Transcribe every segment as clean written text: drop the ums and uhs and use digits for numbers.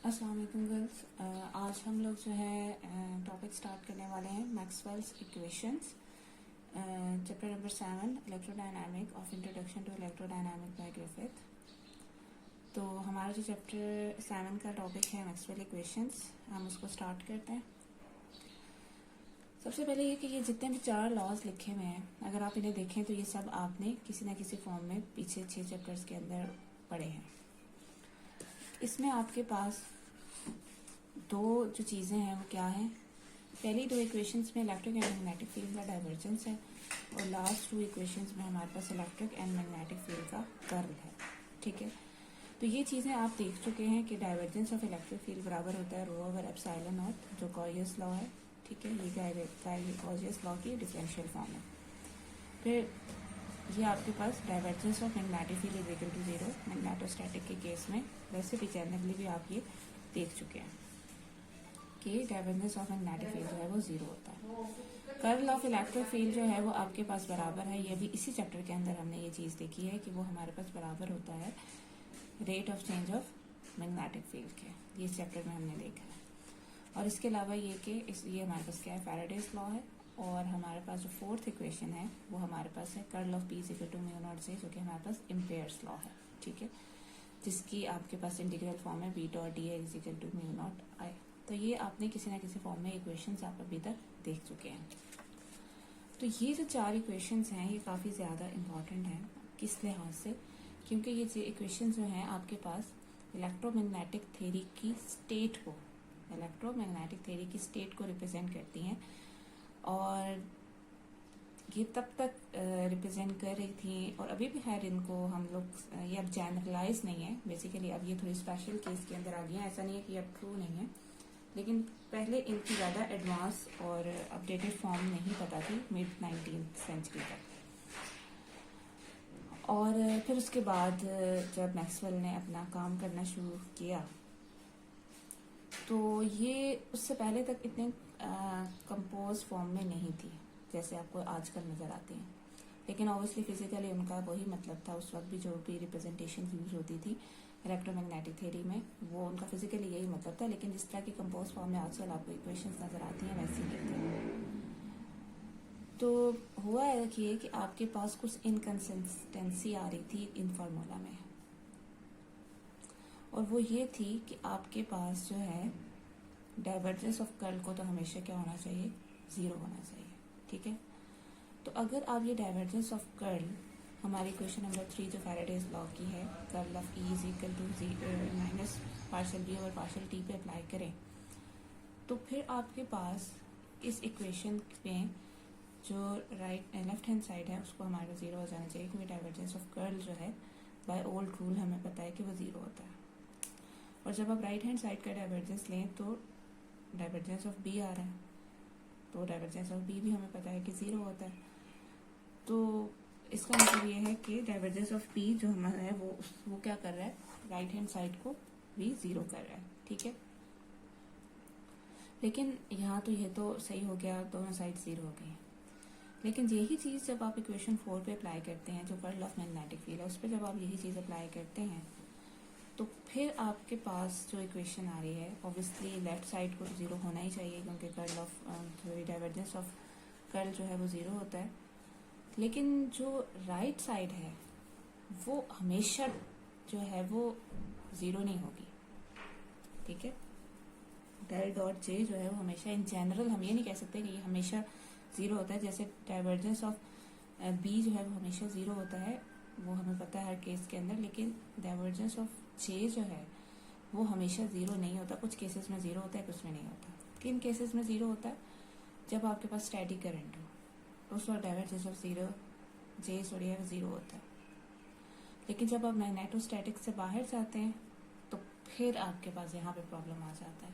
अस्सलाम वालेकुम गर्ल्स। आज हम लोग जो है टॉपिक स्टार्ट करने वाले हैं Maxwell's equations, chapter number 7 electrodynamic of introduction to electrodynamic by Griffith. तो हमारा जो चैप्टर 7 का टॉपिक है मैक्सवेल इक्वेशंस, हम उसको स्टार्ट करते हैं। सबसे पहले ये कि ये जितने भी 4 लॉज लिखे हुए हैं, अगर आप इन्हें देखें तो ये सब आपने किसी ना किसी फॉर्म में पीछे 6 चैप्टर्स के अंदर पढ़े हैं। इसमें आपके पास दो जो चीज़ें हैं वो क्या हैं। पहली 2 इक्वेशंस में इलेक्ट्रिक एंड मैग्नेटिक फील्ड का डाइवर्जेंस है और लास्ट 2 इक्वेशंस में हमारे पास इलेक्ट्रिक एंड मैग्नेटिक फील्ड का कर्ल है। ठीक है, तो ये चीज़ें आप देख चुके हैं कि डाइवर्जेंस ऑफ इलेक्ट्रिक फील्ड बराबर होता है रो ओवर एप्सिलॉन नॉट, जो गॉसियस लॉ है। ठीक है, ये गॉसियस लॉ की डिफरेंशियल फॉर्म है। फिर ये आपके पास divergence of magnetic field is equal to 0 magnetostatic के केस में। वैसे भी जनरली भी आप ये देख चुके हैं कि डाइवर्जेंस ऑफ मैग्नेटिक फील्ड जो है वो 0 होता है। कर्ल ऑफ इलेक्ट्रिक फील्ड जो है वो आपके पास बराबर है, ये भी इसी चैप्टर के अंदर हमने ये चीज़ देखी है कि वो हमारे पास बराबर होता है rate of change of magnetic field के। ये इस चैप्टर में हमने देखा है। और इसके अलावा ये कि ये हमारे पास क्या है, फैराडेज लॉ है। और हमारे पास जो 4th इक्वेशन है वो हमारे पास है curl of P is equal to mu naught से, जो कि हमारे पास इम्पेयर्स लॉ है। ठीक है, जिसकी आपके पास इंटीग्रल फॉर्म है B dot D is equal to mu naught I. तो ये आपने किसी ना किसी फॉर्म में इक्वेशंस आप अभी तक देख चुके हैं। तो ये जो 4 इक्वेशंस हैं ये काफ़ी ज़्यादा इम्पॉर्टेंट हैं। किस लिहाज से? क्योंकि ये जो इक्वेशंस जो हैं आपके पास इलेक्ट्रोमैग्नेटिक थ्योरी की स्टेट को रिप्रेजेंट करती हैं। और ये तब तक रिप्रेजेंट कर रही थी और अभी भी खैर इनको हम लोग, ये अब जनरलाइज नहीं है बेसिकली, अब ये थोड़ी स्पेशल केस के अंदर आ गई हैं। ऐसा नहीं है कि अब ट्रू नहीं है, लेकिन पहले इनकी ज़्यादा एडवांस और अपडेटेड फॉर्म नहीं पता थी मिड 19th सेंचुरी तक। और फिर उसके बाद जब मैक्सवेल ने अपना काम करना शुरू किया तो ये उससे पहले तक इतने कंपोज फॉर्म में नहीं थी जैसे आपको आजकल नज़र आती हैं। लेकिन ऑब्वियसली फिजिकली उनका वही मतलब था, उस वक्त भी जो भी रिप्रेजेंटेशन यूज होती थी इलेक्ट्रोमैग्नेटिक थ्योरी में वो उनका फिजिकली यही मतलब था। लेकिन जिस तरह की कंपोज फॉर्म में आजकल आपको इक्वेशंस नज़र आती हैं वैसी नहीं थी। तो हुआ है कि आपके पास कुछ इनकन्सिस्टेंसी आ रही थी इन फार्मूला में, और वो ये थी कि आपके पास जो है डाइवर्जेंस ऑफ कर्ल को तो हमेशा क्या होना चाहिए, 0 होना चाहिए। ठीक है, तो अगर आप ये डाइवर्जेंस ऑफ कर्ल हमारी क्वेश्चन नंबर 3 जो फैराडेज लॉ की है, curl of E is equal to minus partial B और पार्शियल टी पे अप्लाई करें, तो फिर आपके पास इस इक्वेशन में जो लेफ्ट हैंड साइड है उसको हमारा 0 हो जाना चाहिए, क्योंकि डाइवर्जेंस ऑफ कर्ल जो है बाय ओल्ड रूल हमें पता है कि वो 0 होता है। और जब आप राइट हैंड साइड का डाइवर्जेंस लें तो डाइवर्जेंस ऑफ बी आ रहा है, तो डाइवर्जेंस ऑफ बी भी हमें पता है कि 0 होता है। तो इसका मतलब ये है कि डाइवर्जेंस ऑफ पी जो हमारा है वो क्या कर रहा है, राइट हैंड साइड को भी 0 कर रहा है। ठीक है, लेकिन यहाँ तो ये तो सही हो गया, दोनों साइड 0 हो गई। लेकिन यही चीज़ जब आप इक्वेशन 4 पे अप्लाई करते हैं, जो कर्ल ऑफ मैग्नेटिक फील्ड है उस पर जब आप यही चीज़ अप्लाई करते हैं तो फिर आपके पास जो इक्वेशन आ रही है, ऑब्वियसली लेफ्ट साइड को 0 होना ही चाहिए, क्योंकि curl of divergence of curl जो है वो 0 होता है। लेकिन जो राइट साइड है वो हमेशा जो है वो 0 नहीं होगी। ठीक है, डेल डॉट जे जो है वो हमेशा, इन जनरल हम ये नहीं कह सकते कि ये हमेशा 0 होता है। जैसे डाइवर्जेंस ऑफ बी जो है वो हमेशा 0 होता है, वो हमें पता है हर केस के अंदर। लेकिन डाइवर्जेंस ऑफ जे जो है वो हमेशा 0 नहीं होता, कुछ केसेस में 0 होता है, कुछ में नहीं होता। किन केसेस में 0 होता है? जब आपके पास स्टैडी करंट हो, उस वक्त डाइवर्जेंस ऑफ 0 जे सॉरी है 0 होता है। लेकिन जब आप मैग्नेटोस्टैटिक से बाहर जाते हैं तो फिर आपके पास यहाँ पे प्रॉब्लम आ जाता है।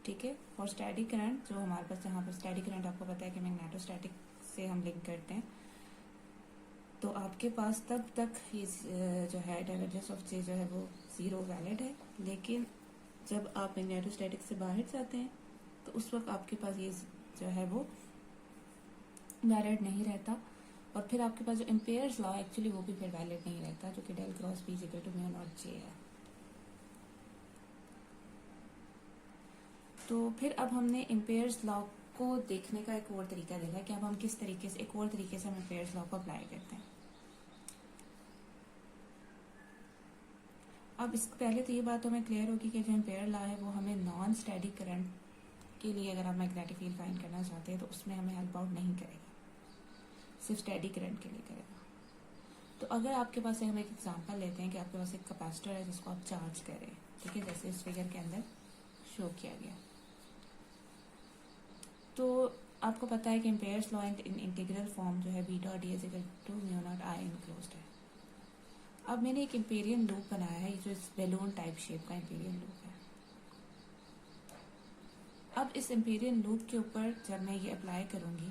ठीक है, और स्टैटिक करंट जो हमारे पास, जहाँ पर स्टैटिक करंट आपको पता है कि मैग्नेटोस्टैटिक से हम लिंक करते हैं, तो आपके पास तब तक ये जो है डाइवर्जेंस ऑफ जे जो है वो 0 वैलिड है। लेकिन जब आप मैग्नेटोस्टैटिक से बाहर जाते हैं तो उस वक्त आपके पास ये जो है वो वैलिड नहीं रहता। और फिर आपके पास जो एम्पेयर्स लॉ एक्चुअली वो भी फिर वैलिड नहीं रहता, जो कि del cross B equal to mu naught J है। तो फिर अब हमने एम्पेयर्स लॉ को देखने का एक और तरीका देखा कि अब हम किस तरीके से, एक और तरीके से हम एम्पेयर्स लॉ को अप्लाई करते हैं। अब इससे पहले तो ये बात हमें क्लियर होगी कि जो एम्पेयर लॉ है वो हमें नॉन स्टैटिक करंट के लिए, अगर आप मैग्नेटिक फील्ड फाइंड करना चाहते हैं तो उसमें हमें हेल्प आउट नहीं करेगा, सिर्फ स्टैटिक करंट के लिए करेगा। तो अगर आपके पास, हम एक एग्जांपल लेते हैं कि आपके पास एक कैपेसिटर है जिसको आप चार्ज करें, ठीक है, जैसे इस फिगर के अंदर शो किया गया। तो आपको पता है कि Ampere's law in integral form जो है v dot d is equal to mu naught I enclosed है। अब मैंने एक एम्पेरियन लूप बनाया है जो इस बैलून टाइप शेप का एम्पेरियन लूप है। अब इस एम्पेरियन लूप के ऊपर जब मैं ये अप्लाई करूंगी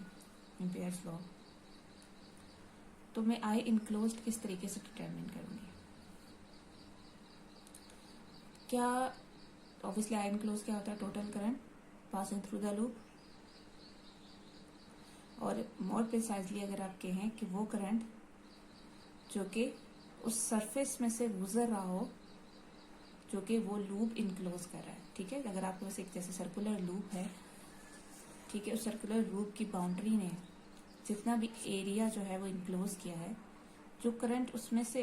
एम्पेयर्स लॉ, तो मैं I इनक्लोज्ड किस तरीके से डिटरमिन करूंगी। क्या ऑब्वियसली I इनक्लोज्ड क्या होता है, total current passing through the loop, और मोर प्रिसाइजली अगर आप कहें कि वो करंट जो कि उस सरफेस में से गुजर रहा हो जो कि वो लूप इनक्लोज कर रहा है, ठीक है। अगर आपके पास एक जैसे सर्कुलर लूप है, ठीक है, उस सर्कुलर लूप की बाउंड्री ने जितना भी एरिया जो है वो इनक्लोज किया है, जो करंट उसमें से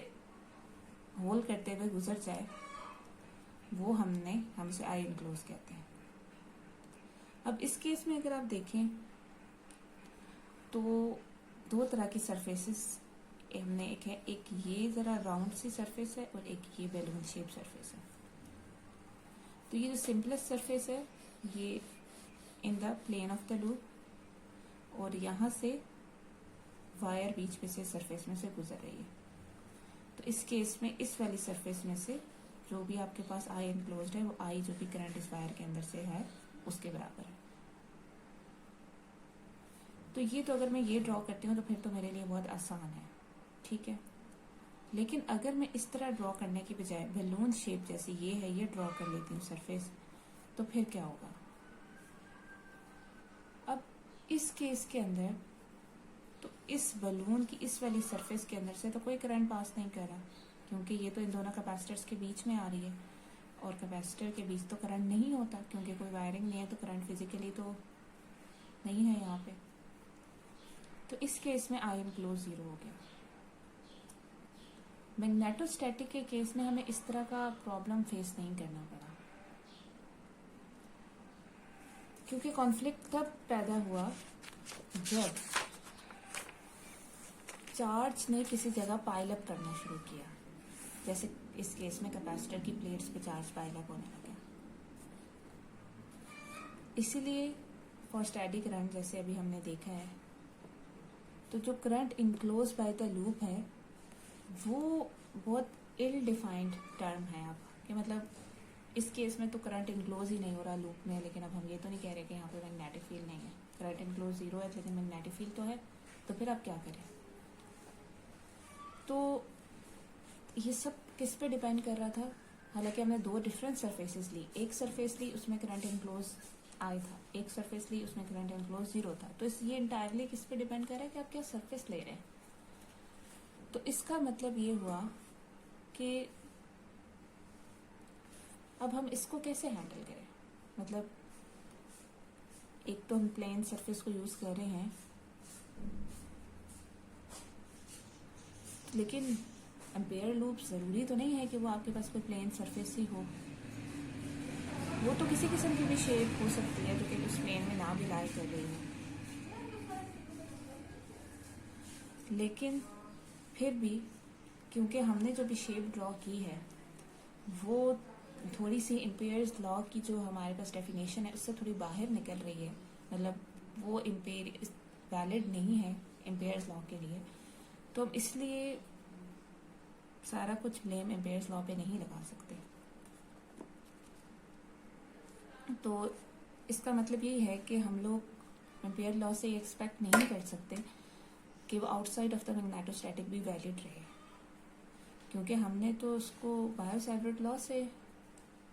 होल करते हुए गुजर जाए वो हम उसे आई इनक्लोज कहते हैं। अब इस केस में अगर आप देखें तो दो तरह की सरफेसेस हमने, एक है, एक ये जरा राउंड सी सरफेस है और एक ये बैलून शेप सरफेस है। तो ये जो सिंपलेस्ट सरफेस है ये in the plane of the loop, और यहाँ से वायर बीच में से सरफेस में से गुजर रही है। तो इस केस में इस वाली सरफेस में से जो भी आपके पास आई इनक्लोज्ड है वो आई जो भी करंट इस वायर के अंदर से है उसके बराबर है। तो ये तो अगर मैं ये ड्रॉ करती हूँ तो फिर तो मेरे लिए बहुत आसान है, ठीक है। लेकिन अगर मैं इस तरह ड्रॉ करने की बजाय बैलून शेप जैसे ये है ये ड्रॉ कर लेती हूँ सरफेस, तो फिर क्या होगा। अब इस केस के अंदर तो इस बलून की इस वाली सरफेस के अंदर से तो कोई करंट पास नहीं कर रहा, क्योंकि ये तो इन दोनों कैपेसिटर्स के बीच में आ रही है, और कैपेसिटर के बीच तो करंट नहीं होता क्योंकि कोई वायरिंग नहीं है, तो करंट फिजिकली तो नहीं है यहाँ पे। तो इस केस में आई इनक्लोज 0 हो गया। मैग्नेटोस्टैटिक के केस में हमें इस तरह का प्रॉब्लम फेस नहीं करना पड़ा, क्योंकि कॉन्फ्लिक्ट तब पैदा हुआ जब चार्ज ने किसी जगह पाइल अप करना शुरू किया, जैसे इस केस में कैपेसिटर की प्लेट्स पे चार्ज पाइल अप होने लगा। इसीलिए फॉर स्टैटिक करंट जैसे अभी हमने देखा है, तो जो current enclose by the loop है वो बहुत इल डिफाइंड टर्म है। अब कि मतलब इस केस में तो करंट इनक्लोज ही नहीं हो रहा लूप में, लेकिन अब हम ये तो नहीं कह रहे कि यहाँ पे मैग्नेटिक फील्ड नहीं है, करंट इनक्लोज 0 है लेकिन मैग्नेटिक फील्ड तो है, तो फिर आप क्या करें। तो ये सब किस पे डिपेंड कर रहा था, हालांकि हमने दो डिफरेंट सरफेसेस ली, एक सरफेस ली उसमें करंट इनक्लोज आई था, एक सरफेस ली उसमें करंट इनक्लोज 0 था। तो ये इंटायरली किस पे डिपेंड कर रहा है कि आप क्या सरफेस ले रहे हैं। तो इसका मतलब ये हुआ कि अब हम इसको कैसे हैंडल करें। मतलब एक तो हम प्लेन सरफेस को यूज कर रहे हैं, लेकिन एम्पेयर लूप जरूरी तो नहीं है कि वो आपके पास कोई प्लेन सरफेस ही हो, वो तो किसी किस्म की भी शेप हो सकती है जो कि उस प्लेन में ना भी लाई कर रही है। लेकिन फिर भी क्योंकि हमने जो भी शेप ड्रॉ की है वो थोड़ी सी एम्पेयर्स लॉ की जो हमारे पास डेफिनेशन है उससे थोड़ी बाहर निकल रही है, मतलब वो एम्पेयर वैलिड नहीं है एम्पेयर्स लॉ के लिए, तो हम इसलिए सारा कुछ ब्लेम एम्पेयर्स लॉ पे नहीं लगा सकते। तो इसका मतलब यही है कि हम लोग एम्पेयर लॉ से एक्सपेक्ट नहीं कर सकते कि वो आउटसाइड ऑफ द मैग्नेटोस्टैटिक भी वैलिड रहे, क्योंकि हमने तो उसको बायो-सैवर्ट लॉ से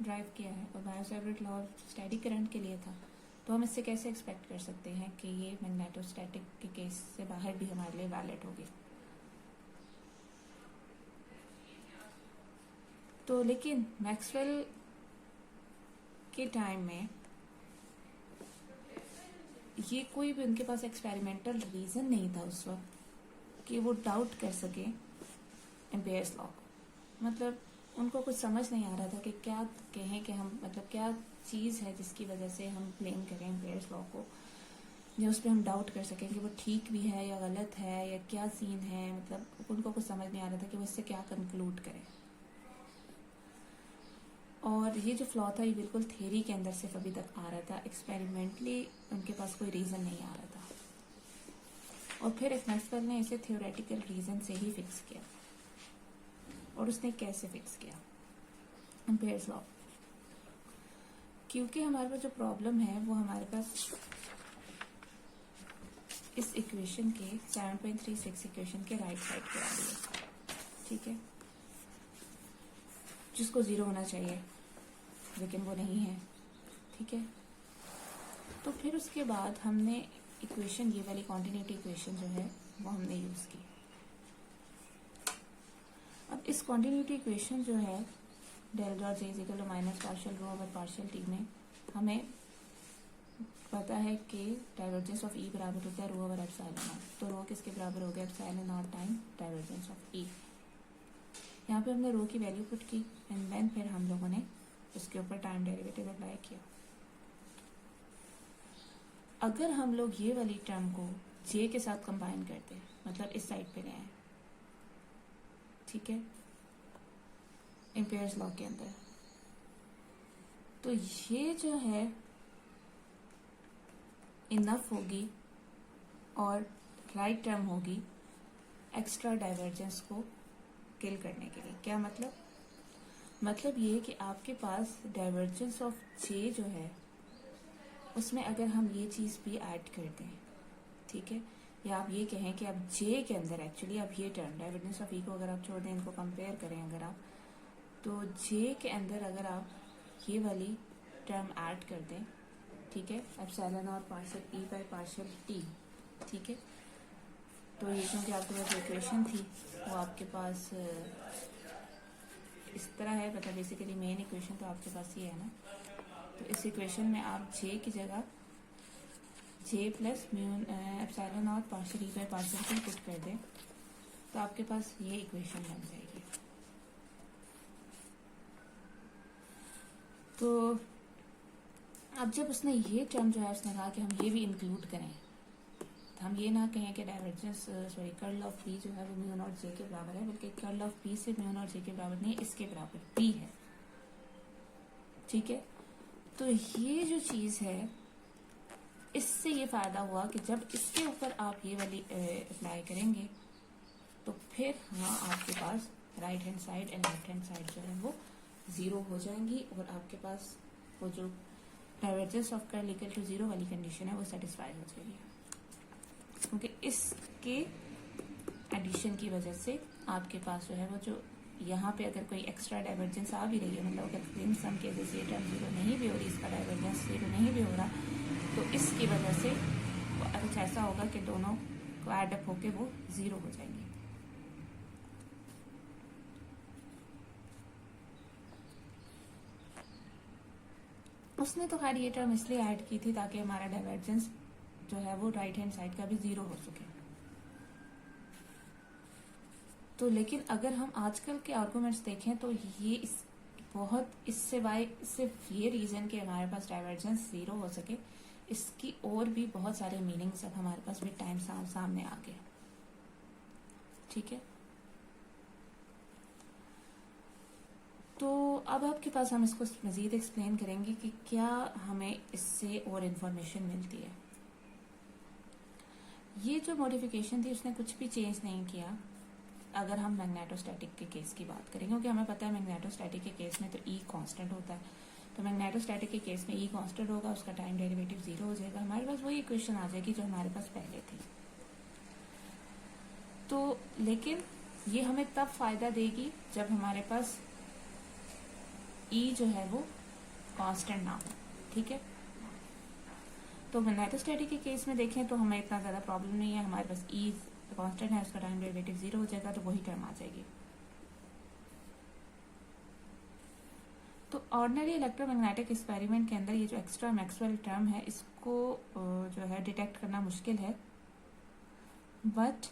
ड्राइव किया है और बायो-सैवर्ट लॉ स्टैटिक करंट के लिए था। तो हम इससे कैसे एक्सपेक्ट कर सकते हैं कि ये मैग्नेटोस्टैटिक के केस से बाहर भी हमारे लिए वैलिड होगी। तो लेकिन मैक्सवेल के टाइम में ये कोई भी उनके पास एक्सपेरिमेंटल रीज़न नहीं था उस वक्त कि वो डाउट कर सके एम्पेयर्स लॉ को। मतलब उनको कुछ समझ नहीं आ रहा था कि क्या कहें कि हम, मतलब क्या चीज़ है जिसकी वजह से हम ब्लेम करें एम्पेयर्स लॉ को, जो उस पर हम डाउट कर सकें कि वो ठीक भी है या गलत है या क्या सीन है। मतलब उनको कुछ समझ नहीं आ रहा था कि वो इससे क्या कंक्लूड करें। और ये जो फ्लॉ था ये बिल्कुल थ्योरी के अंदर सिर्फ अभी तक आ रहा था, एक्सपेरिमेंटली उनके पास कोई रीज़न नहीं आ रहा था। और फिर एक मैक्सवेल ने इसे थ्योरेटिकल रीज़न से ही फिक्स किया। और उसने कैसे फिक्स किया एम्पेयर्स लॉ? क्योंकि हमारे पास जो प्रॉब्लम है वो हमारे पास इस इक्वेशन के 7.36 इक्वेशन के राइट साइड पे आ रही है, ठीक है, जिसको 0 होना चाहिए लेकिन वो नहीं है, ठीक है। तो फिर उसके बाद हमने इक्वेशन, ये वाली कॉन्टिन्यूटी इक्वेशन जो है वो हमने यूज़ की। अब इस कॉन्टिन्यूटी इक्वेशन जो है del dot J is equal to minus partial rho over partial T में हमें पता है कि डाइवर्जेंस ऑफ ई बराबर होता है रो ओवर एप्सिलॉन नॉट। तो रो किसके बराबर हो गया? Epsilon naught time divergence of E. यहाँ पे हमने रो की वैल्यू पुट की एंड देन फिर हम लोगों ने उसके ऊपर टाइम डेरिवेटिव अप्लाई किया। अगर हम लोग ये वाली टर्म को जे के साथ कंबाइन करते हैं, मतलब इस साइड पे ले आए, ठीक है, एम्पेयर्स लॉ के अंदर, तो ये जो है इनफ होगी और राइट टर्म होगी एक्स्ट्रा डाइवर्जेंस को किल करने के लिए। क्या मतलब? मतलब ये कि आपके पास डाइवर्जेंस ऑफ जे जो है उसमें अगर हम ये चीज़ भी ऐड कर दें, ठीक है, या आप ये कहें कि आप जे के अंदर एक्चुअली आप ये टर्म डाइवर्जेंस ऑफ ई को अगर आप छोड़ दें, इनको कंपेयर करें अगर आप, तो जे के अंदर अगर आप ये वाली टर्म ऐड कर दें, ठीक है, एप्सिलॉन और partial E by partial T, ठीक है, तो ये क्योंकि आपके पास इक्वेशन थी वो आपके पास इस तरह है, मतलब बेसिकली मेन इक्वेशन तो आपके पास ये है ना। तो इस इक्वेशन में आप जे की जगह जे प्लस म्यू एप्सिलॉन और partial E by partial T put कर दें तो आपके पास ये इक्वेशन बन जाएगी। तो अब जब उसने ये टर्म जो है उसने कहा कि हम ये भी इंक्लूड करें, तो हम ये ना कहें कि divergence sorry curl of P जो है वो म्यू नॉट जे के बराबर है, बल्कि कर्ल ऑफ पी से म्यू नॉट जे के बराबर नहीं, इसके बराबर पी है, ठीक है। तो ये जो चीज़ है इससे ये फायदा हुआ कि जब इसके ऊपर आप ये वाली अप्लाई करेंगे तो फिर हाँ आपके पास right hand side and left hand side जो है वो 0 हो जाएंगी और आपके पास वो जो divergence of curl equal to 0 वाली कंडीशन है वो सेटिस्फाई हो जाएगी, क्योंकि इसके एडिशन की वजह से आपके पास जो है वो जो यहाँ पे अगर कोई एक्स्ट्रा डाइवर्जेंस आ भी रही है, मतलब अगर इन सम केसेस ये टर्म 0 नहीं भी हो रही, इसका डाइवर्जेंस 0 नहीं भी हो रहा, तो इसकी वजह से कुछ ऐसा होगा कि दोनों को एड अप होके वो 0 हो जाएंगे। उसने तो खैर ये टर्म इसलिए ऐड की थी ताकि हमारा डाइवर्जेंस जो है वो राइट हैंड साइड का भी 0 हो सके। तो लेकिन अगर हम आजकल के आर्गूमेंट्स देखें तो ये बहुत इससे वाई सिर्फ ये रीज़न कि हमारे पास डाइवर्जेंस 0 हो सके, इसकी और भी बहुत सारे मीनिंग्स अब हमारे पास भी टाइम सामने आ गए, ठीक है। तो अब आपके पास हम इसको मज़ीद एक्सप्लेन करेंगे कि क्या हमें इससे और इन्फॉर्मेशन मिलती है। ये जो मॉडिफिकेशन थी उसने कुछ भी चेंज नहीं किया अगर हम मैग्नेटोस्टैटिक के केस की बात करें, क्योंकि हमें पता है मैग्नेटोस्टैटिक के केस में तो ई कांस्टेंट होता है, तो मैग्नेटोस्टैटिक के केस में ई कांस्टेंट होगा, उसका टाइम डेरिवेटिव 0 हो जाएगा, हमारे पास वही इक्वेशन आ जाएगी जो हमारे पास पहले थी। तो लेकिन ये हमें तब फायदा देगी जब हमारे पास ई जो है वो कांस्टेंट ना हो, ठीक है। तो मैग्नेटोस्टैटिक के केस में देखें तो हमें इतना ज़्यादा प्रॉब्लम नहीं है, हमारे पास ई कांस्टेंट है, उसका टाइम डेरिवेटिव 0 हो जाएगा, तो वही टर्म आ जाएगी। तो ऑर्डिनरी इलेक्ट्रोमैग्नेटिक एक्सपेरिमेंट के अंदर ये जो एक्स्ट्रा मैक्सवेल टर्म है इसको जो है डिटेक्ट करना मुश्किल है, बट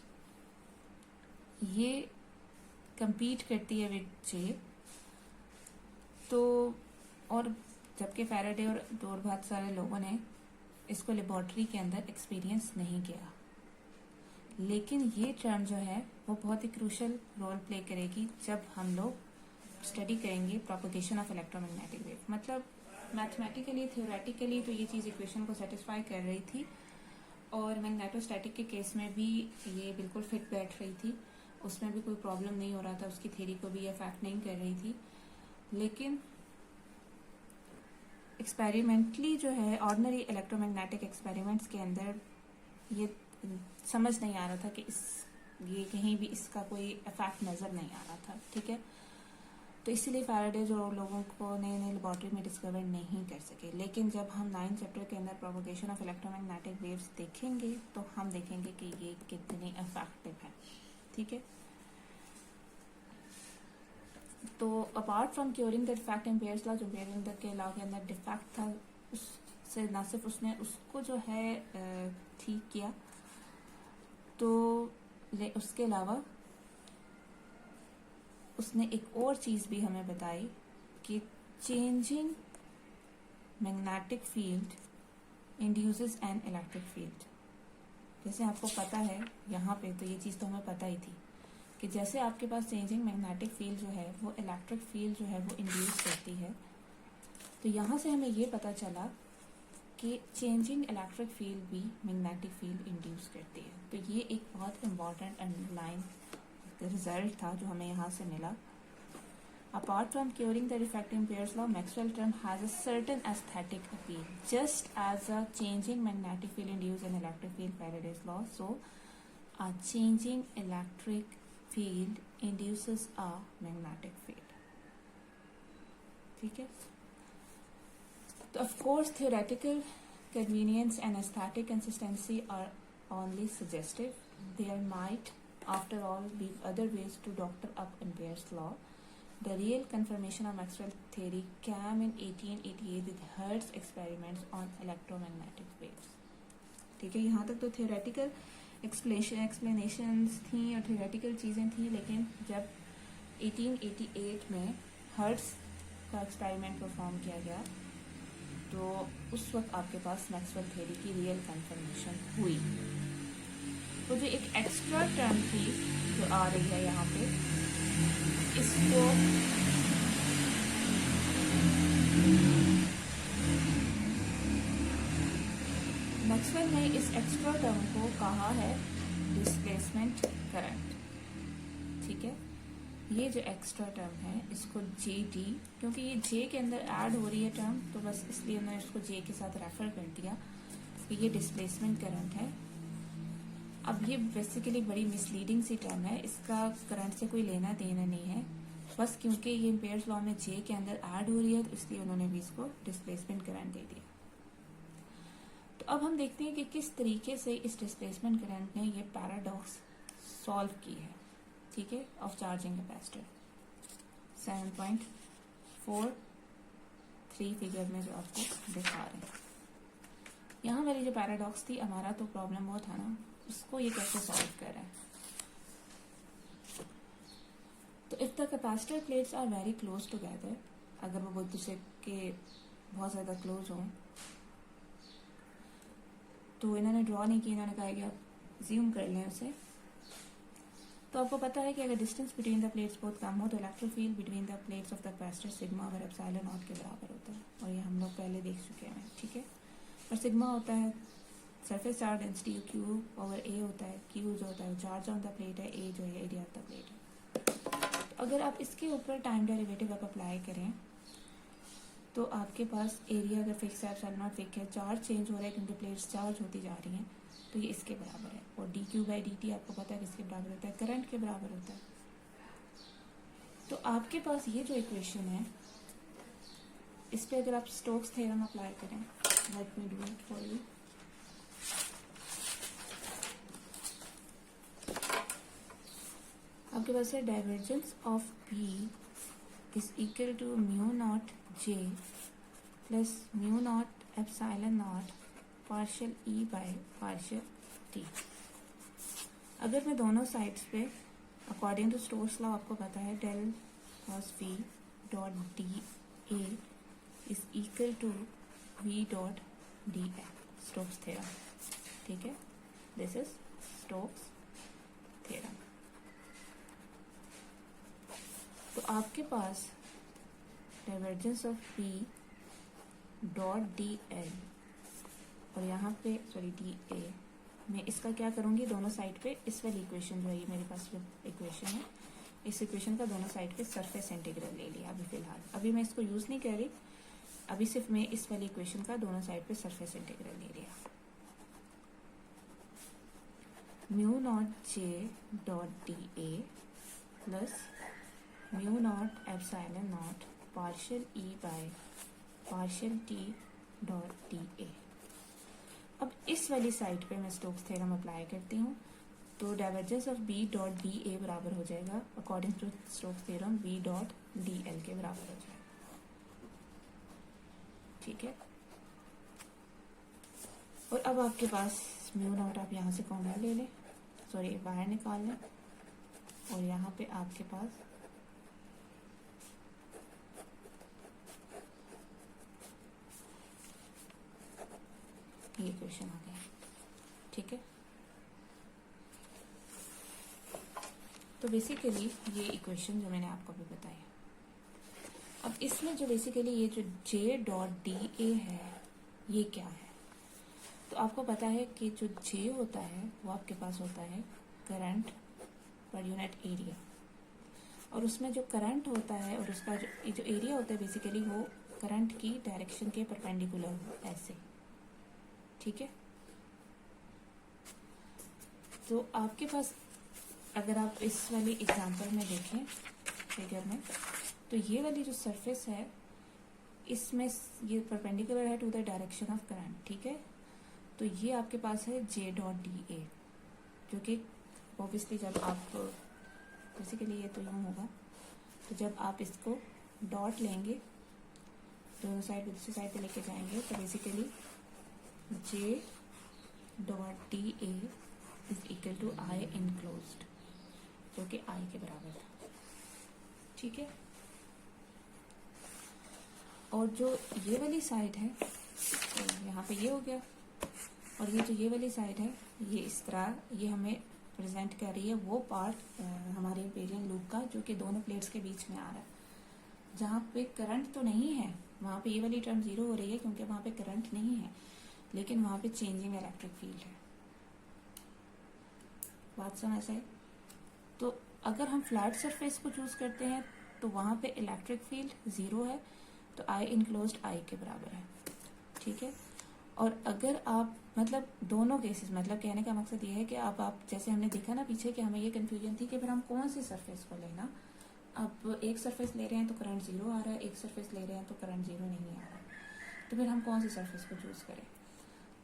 ये compete करती है विद जे। तो और जबकि फैराडे और बहुत सारे लोगों ने इसको लेबोरेटरी के अंदर एक्सपीरियंस नहीं किया, लेकिन ये टर्म जो है वो बहुत ही क्रूशल रोल प्ले करेगी जब हम लोग स्टडी करेंगे प्रोपगेशन ऑफ इलेक्ट्रोमैग्नेटिक वेव। मतलब मैथमेटिकली थ्योरेटिकली तो ये चीज़ इक्वेशन को सेटिस्फाई कर रही थी, और मैग्नेटोस्टैटिक के केस में भी ये बिल्कुल फिट बैठ रही थी, उसमें भी कोई प्रॉब्लम नहीं हो रहा था, उसकी थ्योरी को भी ये अफेक्ट नहीं कर रही थी। लेकिन एक्सपेरिमेंटली जो है ऑर्डिनरी इलेक्ट्रोमैग्नेटिक एक्सपेरिमेंट्स के अंदर ये समझ नहीं आ रहा था कि ये कहीं भी इसका कोई इफेक्ट नज़र नहीं आ रहा था, ठीक है। तो इसीलिए फैराडे जो लोगों को नए लेबोरेटरी में डिस्कवर नहीं कर सके। लेकिन जब हम 9 चैप्टर के अंदर प्रोपगेशन ऑफ इलेक्ट्रोमैग्नेटिक वेव्स देखेंगे तो हम देखेंगे कि ये कितने इफेक्टिव है, ठीक है। तो apart from curing the defect in pairs law, जो पेयरिंग के लॉ के अंदर डिफेक्ट था, उससे न सिर्फ उसने उसको जो है ठीक किया, तो उसके अलावा उसने एक और चीज़ भी हमें बताई कि changing magnetic field induces an electric field. जैसे आपको पता है यहाँ पे, तो ये चीज़ तो हमें पता ही थी कि जैसे आपके पास चेंजिंग मैग्नेटिक फील्ड जो है वो इलेक्ट्रिक फील्ड जो है वो इंड्यूस करती है। तो यहाँ से हमें ये पता चला कि चेंजिंग इलेक्ट्रिक फील्ड भी मैग्नेटिक फील्ड इंड्यूस करती है। तो ये एक बहुत इम्पॉर्टेंट अंडरलाइन रिजल्ट था जो हमें यहाँ से मिला। Apart from curing the defect in Peirce law, Maxwell term has a certain aesthetic appeal, just as a changing magnetic field induces an electric field, Faraday's law. So, a changing electric field induces a magnetic field. ठीक है? So, of course, theoretical convenience and aesthetic consistency are only suggestive. There might, after all, be other ways to doctor up in Peirce law. The real confirmation of Maxwell theory came in 1888 with Hertz experiments on electromagnetic waves. ठीक है, यहाँ तक तो theoretical explanations थी और theoretical चीज़ें थी, लेकिन जब 1888 में हर्ट्स का एक्सपेरिमेंट परफॉर्म किया गया तो उस वक्त आपके पास मैक्सवेल थ्योरी की रियल कंफर्मेशन हुई। तो जो एक एक्स्ट्रा टर्म थी जो आ रही है यहाँ पे, इसको मैक्सवेल ने इस एक्स्ट्रा टर्म को कहा है डिस्प्लेसमेंट करंट। ठीक है, ये जो एक्स्ट्रा टर्म है इसको जे डी, क्योंकि ये जे के अंदर ऐड हो रही है टर्म, तो बस इसलिए मैं इसको जे के साथ रेफर कर दिया कि ये डिस्प्लेसमेंट करंट है। अब ये बेसिकली बड़ी मिसलीडिंग सी टर्म है, इसका करंट से कोई लेना देना नहीं है, बस क्योंकि ये पेयर्स लॉ में जे के अंदर ऐड हो रही है तो इसलिए उन्होंने भी इसको डिस्प्लेसमेंट करंट दे दिया। तो अब हम देखते हैं कि किस तरीके से इस डिस्प्लेसमेंट करंट ने ये पैराडॉक्स सॉल्व की है। ठीक है, ऑफ चार्जिंग कैपेसिटर 7.43 फिगर में जो आपको दिखा रहे हैं। यहाँ वाली जो पैराडॉक्स थी, हमारा तो प्रॉब्लम वो था ना, उसको ये कैसे सॉल्व कर रहा है। तो if the capacitor plates are very close together, अगर वो एक दूसरे के बहुत ज़्यादा क्लोज हों, तो इन्होंने ड्रॉ नहीं किया, इन्होंने कहा कि आप ज्यूम कर लें उसे। तो आपको पता है कि अगर डिस्टेंस बिटवीन द प्लेट्स बहुत कम हो तो electric field between the plates of the capacitor sigma over epsilon not के बराबर होता है, और ये हम लोग पहले देख चुके हैं। ठीक है, और सिग्मा होता है surface charge density, Q over A होता है, क्यू जो होता है चार्ज ऑन द प्लेट है, ए जो है एरिया ऑफ द प्लेट है। तो अगर आप इसके ऊपर टाइम डेरिवेटिव आप अप्लाई करें तो आपके पास एरिया अगर फिक्स है, एप्सिलॉन नॉट फिक्स है, चार्ज चेंज हो रहा है क्योंकि प्लेट्स चार्ज होती जा रही हैं, तो ये इसके बराबर है। और D Q by D T आपको पता है किसके बराबर होता है, करंट के बराबर होता है। तो आपके पास ये जो इक्वेशन है, इस पे अगर आप स्टोक्स थ्योरम अप्लाई करें, let me do it for you. आपके पास है divergence of B is equal to mu naught J plus mu naught epsilon naught partial E by partial T. अगर मैं दोनों साइड्स पे अकॉर्डिंग टू स्टोक्स लॉ आपको पता है del cross V dot D A is equal to V dot D A, Stokes theorem. ठीक है, this is Stokes theorem. तो आपके पास divergence of P dot D L और यहाँ पे सॉरी डी ए, मैं इसका क्या करूँगी, दोनों साइड पे इस वाली इक्वेशन जो है ये मेरे पास जो इक्वेशन है, इस इक्वेशन का दोनों साइड पे सरफेस इंटीग्रल ले लिया। अभी फिलहाल अभी मैं इसको यूज़ नहीं कर रही, अभी सिर्फ मैं इस वाली इक्वेशन का दोनों साइड पे सरफेस इंटीग्रल ले लिया। Mu naught J dot D A plus mu naught epsilon naught partial E by partial T dot D ए। अब इस वाली साइड पे मैं स्टोक्स थ्योरम अप्लाई करती हूँ, तो divergence of B dot D A बराबर हो जाएगा according to Stokes theorem B dot D L के बराबर हो जाएगा। ठीक है, और अब आपके पास म्यू नॉट आप यहाँ से कॉमन ले लें, सॉरी बाहर निकाल लें, और यहाँ पे आपके पास ये इक्वेशन आ गया। ठीक है, तो बेसिकली ये इक्वेशन जो मैंने आपको अभी बताया, अब इसमें जो बेसिकली ये जो जे डॉट डी ए है ये क्या है, तो आपको पता है कि जो जे होता है वो आपके पास होता है करंट पर यूनिट एरिया, और उसमें जो करंट होता है और उसका जो एरिया होता है बेसिकली वो करंट की डायरेक्शन के परपेंडिकुलर ऐसे। ठीक है, तो आपके पास अगर आप इस वाली एग्जांपल में देखें फिगर में, तो ये वाली जो सरफेस है इसमें ये परपेंडिकुलर है to the direction of current. ठीक है, तो ये आपके पास है जे डॉट डी ए, जो कि ऑब्वियसली जब आप बेसिकली ये तो यूँ होगा, तो जब आप इसको डॉट लेंगे दोनों साइड दूसरी साइड पे लेके जाएंगे, तो basically J dot D A is equal to I enclosed, जो कि आई के बराबर था। ठीक है, और जो ये वाली साइड है, तो यहाँ पे ये हो गया, और ये जो ये वाली साइड है ये इस तरह ये हमें प्रेजेंट कर रही है वो पार्ट हमारे इम्पेरियल लूप का जो कि दोनों प्लेट्स के बीच में आ रहा है, जहाँ पे करंट तो नहीं है, वहाँ पे ये वाली टर्म जीरो हो रही है क्योंकि वहाँ पे करंट नहीं है, लेकिन वहाँ पे चेंजिंग इलेक्ट्रिक फील्ड है। बात समझ आए? तो अगर हम फ्लैट सरफेस को चूज करते हैं तो वहाँ पे इलेक्ट्रिक फील्ड जीरो है, तो आई इनक्लोज्ड आई के बराबर है। ठीक है, और अगर आप मतलब दोनों केसेस, मतलब कहने का मकसद ये है कि आप जैसे हमने देखा ना पीछे कि हमें ये कंफ्यूजन थी कि फिर हम कौन सी सरफेस को लेना। अब एक सरफेस ले रहे हैं तो करंट जीरो आ रहा है, एक सरफेस ले रहे हैं तो करंट जीरो नहीं आ रहा है, तो फिर हम कौन सी सरफेस को चूज करें।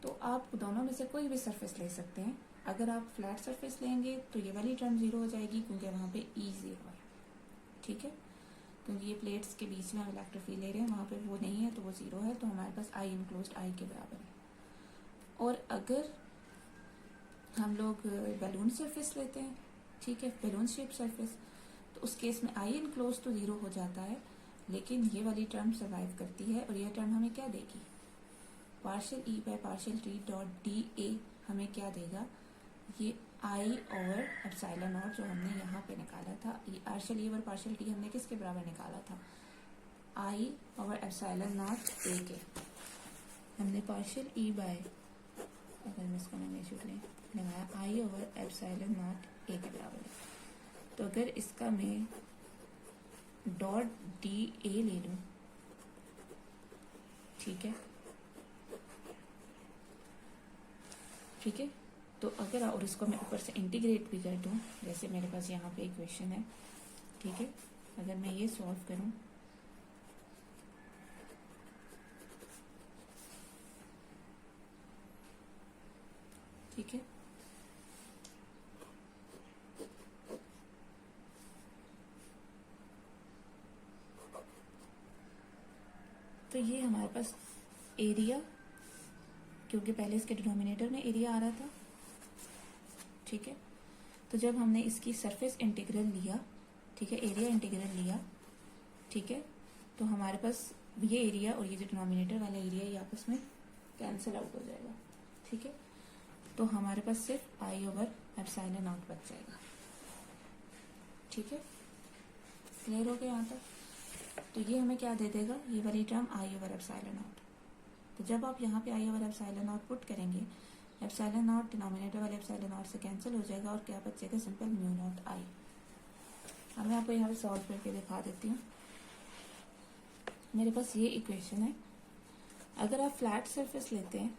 तो आप दोनों में से कोई भी सरफेस ले सकते हैं। अगर आप फ्लैट सरफेस लेंगे तो ये वाली टर्म जीरो हो जाएगी क्योंकि वहाँ पे ई जीरो है। ठीक है, क्योंकि ये प्लेट्स के बीच में हम इलेक्ट्रिक फील्ड ले रहे हैं, वहाँ पे वो नहीं है तो वो जीरो है, तो हमारे पास आई इनक्लोज्ड आई के बराबर है। और अगर हम लोग बैलून सरफेस लेते हैं, ठीक है, बैलून शेप सरफेस, तो उस केस में आई इनक्लोज तो जीरो हो जाता है, लेकिन ये वाली टर्म सर्वाइव करती है, और ये टर्म हमें क्या देगी, partial E by partial T dot D ए हमें क्या देगा, ये आई ओवर एप्सिलॉन नॉट जो हमने यहाँ पे निकाला था, ये पार्शियल ई ओवर पार्शियल टी हमने किसके बराबर निकाला था, आई ओवर एप्सिलॉन नॉट ए के, हमने पार्शियल ई बाय, अगर मैं इसको मैग्नीट्यूड लगाया, आई ओवर एप्सिलॉन नॉट ए के बराबर है। तो अगर इसका मैं डॉट डी ए ले लूँ, ठीक है, ठीक है, तो अगर और इसको मैं ऊपर से इंटीग्रेट भी कर दूं, जैसे मेरे पास यहाँ पे इक्वेशन है, ठीक है, अगर मैं ये सॉल्व करूं, ठीक है, तो ये हमारे पास एरिया, क्योंकि पहले इसके डिनोमिनेटर में एरिया आ रहा था, ठीक है। तो जब हमने इसकी सरफेस इंटीग्रल लिया, ठीक है, एरिया इंटीग्रल लिया, ठीक है, तो हमारे पास ये एरिया और ये जो डिनोमिनेटर वाला एरिया ये आपस में कैंसिल आउट हो जाएगा, ठीक है। तो हमारे पास सिर्फ आई ओवर एप्सिलॉन नॉट बच जाएगा, ठीक है। क्लियर हो गया यहाँ तक? तो ये हमें क्या दे देगा, ये वाली term I over epsilon not. तो जब आप यहाँ पे आई ओवर एप्सिलॉन नॉट पुट करेंगे, एप्सिलॉन नॉट डिनोमिनेटर वाले एप्सिलॉन नॉट से कैंसिल हो जाएगा और क्या बचेगा, सिंपल म्यू नॉट आई। अब मैं आपको यहाँ पे सॉल्व करके दिखा देती हूँ। मेरे पास ये इक्वेशन है। अगर आप फ्लैट सरफेस लेते हैं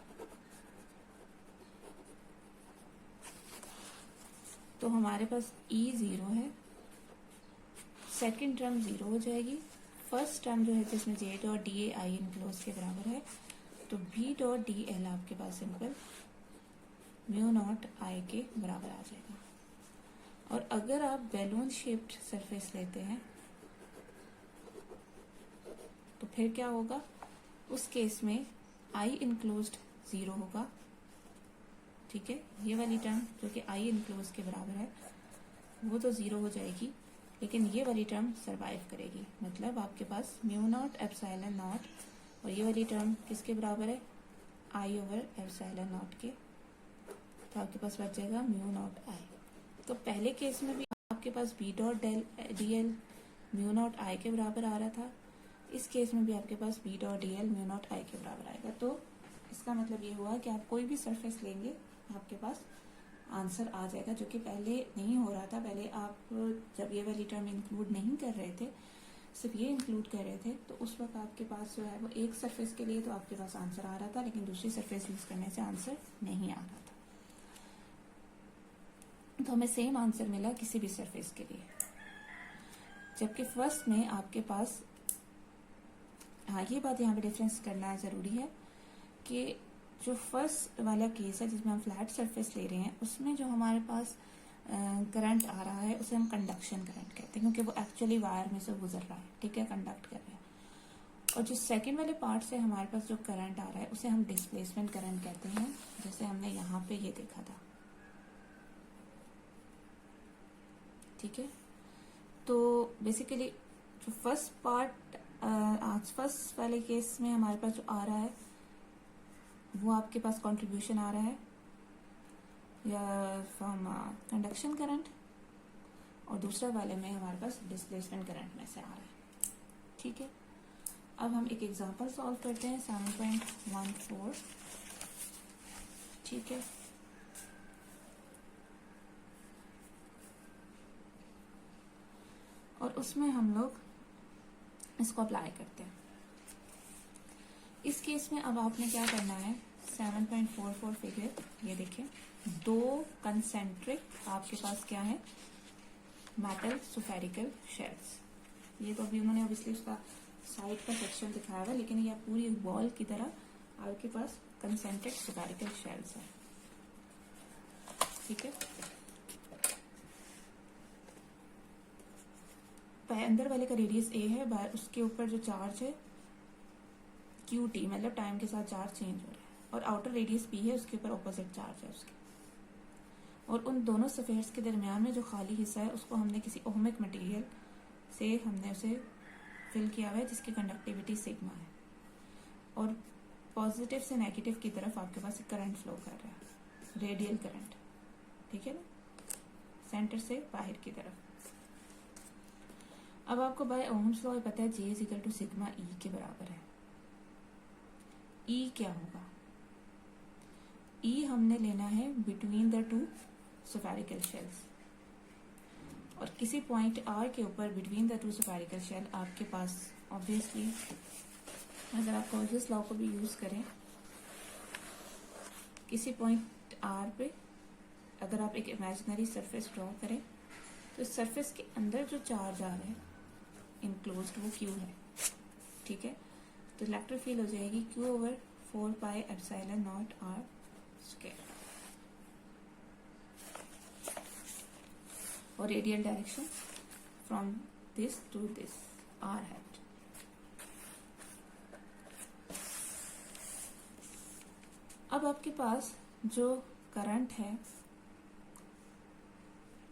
तो हमारे पास ई 0 है, सेकेंड टर्म 0 हो जाएगी, फर्स्ट टर्म जो है जिसमें जे डॉट डी ए आई इनक्लोज के बराबर है, तो बी डॉट डी एल आपके पास सिंपल म्यू नॉट आई के बराबर आ जाएगा। और अगर आप बैलून शेप्ड सरफेस लेते हैं तो फिर क्या होगा, उस केस में आई इनक्लोज्ड 0 होगा, ठीक है। ये वाली टर्म जो कि आई इनक्लोज के बराबर है वो तो 0 हो जाएगी, लेकिन ये वाली टर्म सरवाइव करेगी। मतलब आपके पास म्यू नॉट एप्सिलॉन नॉट और ये वाली टर्म किसके बराबर है, आई ओवर एप्सिलॉन नॉट के। तो आपके पास बच जाएगा म्यू नॉट आई। तो पहले केस में भी आपके पास B dot D L mu naught I के बराबर आ रहा था, इस केस में भी आपके पास B dot D L mu naught I के बराबर आएगा। तो इसका मतलब ये हुआ कि आप कोई भी सरफेस लेंगे आपके पास आंसर आ जाएगा, जो कि पहले नहीं हो रहा था। पहले आप जब ये वाली टर्म इंक्लूड नहीं कर रहे थे, सिर्फ ये इंक्लूड कर रहे थे, तो उस वक्त आपके पास जो है वो एक सरफेस के लिए तो आपके पास आंसर आ रहा था, लेकिन दूसरी सरफेस यूज करने से आंसर नहीं आ रहा था। तो हमें सेम आंसर मिला किसी भी सरफेस के लिए, जबकि फर्स्ट में आपके पास, हाँ ये बात यहाँ पे डिफरेंस करना जरूरी है कि जो फर्स्ट वाला केस है जिसमें हम फ्लैट सरफेस ले रहे हैं, उसमें जो हमारे पास करंट आ रहा है उसे हम कंडक्शन करंट कहते हैं, क्योंकि वो एक्चुअली वायर में से गुजर रहा है, ठीक है, कंडक्ट कर रहा है। और जो सेकंड वाले पार्ट से हमारे पास जो करंट आ रहा है उसे हम डिस्प्लेसमेंट करंट कहते हैं, जैसे हमने यहाँ पे ये देखा था, ठीक है। तो बेसिकली जो फर्स्ट पार्ट आज फर्स्ट वाले केस में हमारे पास जो आ रहा है वो आपके पास कंट्रीब्यूशन आ रहा है या फ्रॉम कंडक्शन करंट, और दूसरा वाले में हमारे पास डिस्प्लेसमेंट करंट में से आ रहा है, ठीक है। अब हम एक एग्जांपल सॉल्व करते हैं 7.14, ठीक है। और उसमें हम लोग इसको अप्लाई करते हैं। इस केस में अब आपने क्या करना है, 7.44 फिगर, ये देखें, दो कंसेंट्रिक आपके पास क्या है, मेटल स्फेरिकल शेल्स। ये तो अभी उन्होंने ऑब्वियसली उसका साइड का सेक्शन दिखाया हुआ, लेकिन ये पूरी बॉल की तरह आपके पास कंसेंट्रिक स्फेरिकल शेल्स है, ठीक है। अंदर वाले का रेडियस ए है, उसके ऊपर जो चार्ज है QT, मतलब टाइम के साथ चार्ज चेंज हो रहा है, और आउटर रेडियस P है, उसके ऊपर ऑपोजिट चार्ज है उसके। और उन दोनों सफेयर्स के दरमियान में जो खाली हिस्सा है उसको हमने किसी ओहमिक मटेरियल से हमने उसे फिल किया हुआ है, जिसकी कंडक्टिविटी सिग्मा है, और पॉजिटिव से नेगेटिव की तरफ आपके पास एक करंट फ्लो कर रहा है, रेडियल करंट, ठीक है ना, सेंटर से बाहर की तरफ। अब आपको बाय ओम्स लॉ पता है J is equal to sigma E के बराबर है। E क्या होगा, E हमने लेना है between the two spherical shells, और किसी पॉइंट R के ऊपर between the two spherical shell आपके पास ऑब्वियसली, अगर आप कॉल्जियस लॉ को भी यूज करें, किसी पॉइंट R पे अगर आप एक इमेजिनरी सरफेस ड्रॉ करें तो इस सरफेस के अंदर जो चार्ज आ रहा है इनक्लोज्ड वो Q है, ठीक है। तो इलेक्ट्रिक फील्ड हो जाएगी Q over 4 pi epsilon naught R square, और radial direction from this to this R hat, अब आपके पास जो करंट है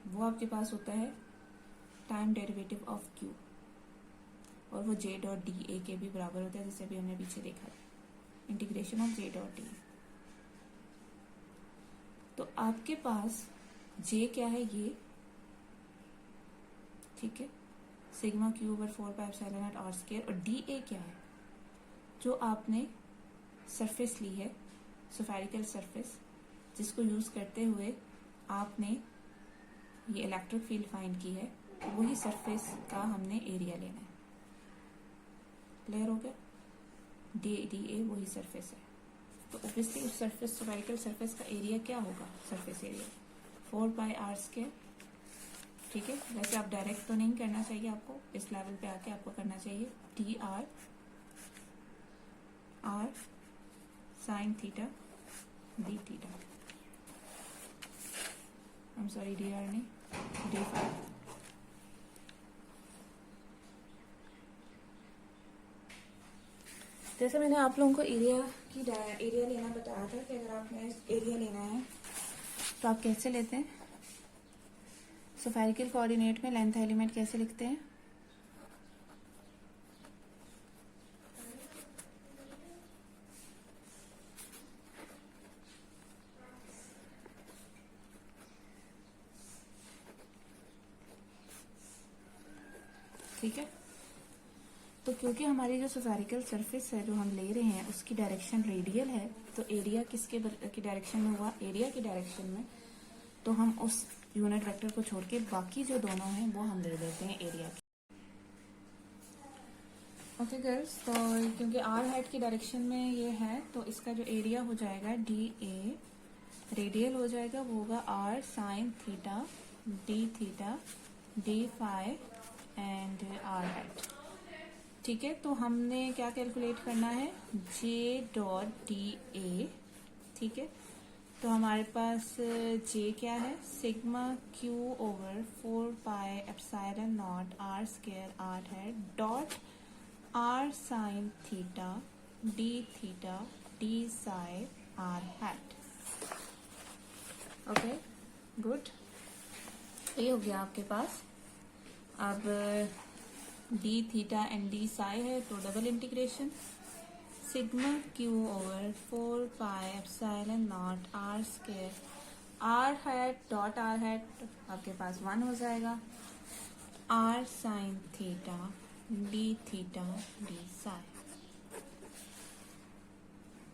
वो आपके पास होता है टाइम डेरिवेटिव ऑफ क्यू, और वो जे डॉट डी ए के भी बराबर होता है, जैसे अभी हमने पीछे देखा था, integration of J dot D. तो आपके पास जे क्या है ये, ठीक है, sigma Q over 4 pi epsilon not R square, और डी ए क्या है, जो आपने सरफेस ली है, स्फेरिकल सरफेस, जिसको यूज करते हुए आपने ये इलेक्ट्रिक फील्ड फाइंड की है, वही सरफेस का हमने एरिया लेना है। क्लियर हो गया? डी ए वही सरफेस है, तो ऑब्वियसली उस सरफेस, स्फेरिकल सरफेस का एरिया क्या होगा, surface area 4 pi R square. ठीक है, वैसे आप डायरेक्ट तो नहीं करना चाहिए, आपको इस लेवल पे आके आपको करना चाहिए D R sine theta D theta, I am sorry D R नहीं, डी फाई। जैसे मैंने आप लोगों को एरिया लेना बताया था कि अगर आपने एरिया लेना है तो आप कैसे लेते हैं, स्फेरिकल कोऑर्डिनेट में लेंथ एलिमेंट कैसे लिखते हैं, ठीक है। तो क्योंकि हमारी जो स्फेरिकल सरफेस है जो हम ले रहे हैं उसकी डायरेक्शन रेडियल है, तो एरिया किसके की डायरेक्शन में हुआ, एरिया की डायरेक्शन में, तो हम उस यूनिट वेक्टर को छोड़ के बाकी जो दोनों हैं वो हम ले लेते हैं एरिया की। ओके गर्ल्स, तो क्योंकि आर हेड की डायरेक्शन में ये है, तो इसका जो एरिया हो जाएगा डी ए रेडियल हो जाएगा, वो होगा R sine theta D phi and R hat. ठीक है, तो हमने क्या कैलकुलेट करना है, जे डॉट डी ए। ठीक है, तो हमारे पास जे क्या है, sigma Q over 4 pi epsilon not R square R है dot R sine theta D psi R hat. Okay good, ये हो गया आपके पास। अब D theta and D psi है, तो double integration sigma Q over 4 pi epsilon not R square R hat dot R hat आपके पास 1 हो जाएगा, R sine theta D psi.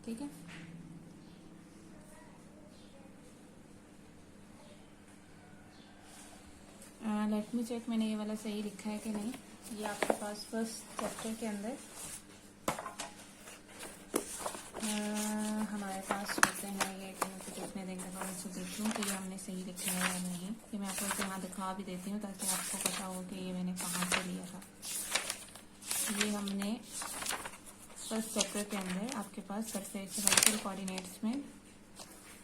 ठीक है, लेट मी चेक मैंने ये वाला सही लिखा है कि नहीं। ये आपके पास फर्स्ट चैप्टर के अंदर हमारे पास होते हैं ये, कि मैं कुछ अपने देख रहा हूँ, देख लूँ कि ये हमने सही लिखा है या नहीं। कि मैं आपको यहाँ दिखा भी देती हूँ ताकि आपको पता हो कि ये मैंने कहाँ से लिया था। ये हमने फर्स्ट चैप्टर के अंदर आपके पास स्फेरिकल कोऑर्डिनेट्स में,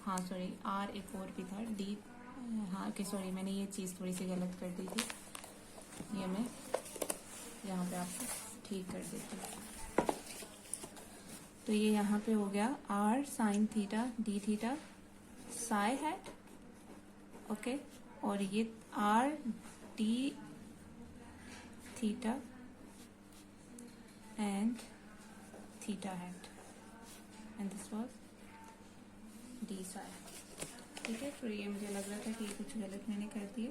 हाँ सॉरी आर एक और भी था डी, हाँ कि सॉरी मैंने ये चीज़ थोड़ी सी गलत कर दी थी, ये मैं यहाँ पे आपको ठीक कर देती हूँ। तो ये यहाँ पे हो गया R sine theta D theta psi hat, okay, और ये R D theta and theta hat, and this was D psi. ठीक है, तो ये मुझे लग रहा था कि ये कुछ गलत मैंने कर दिया।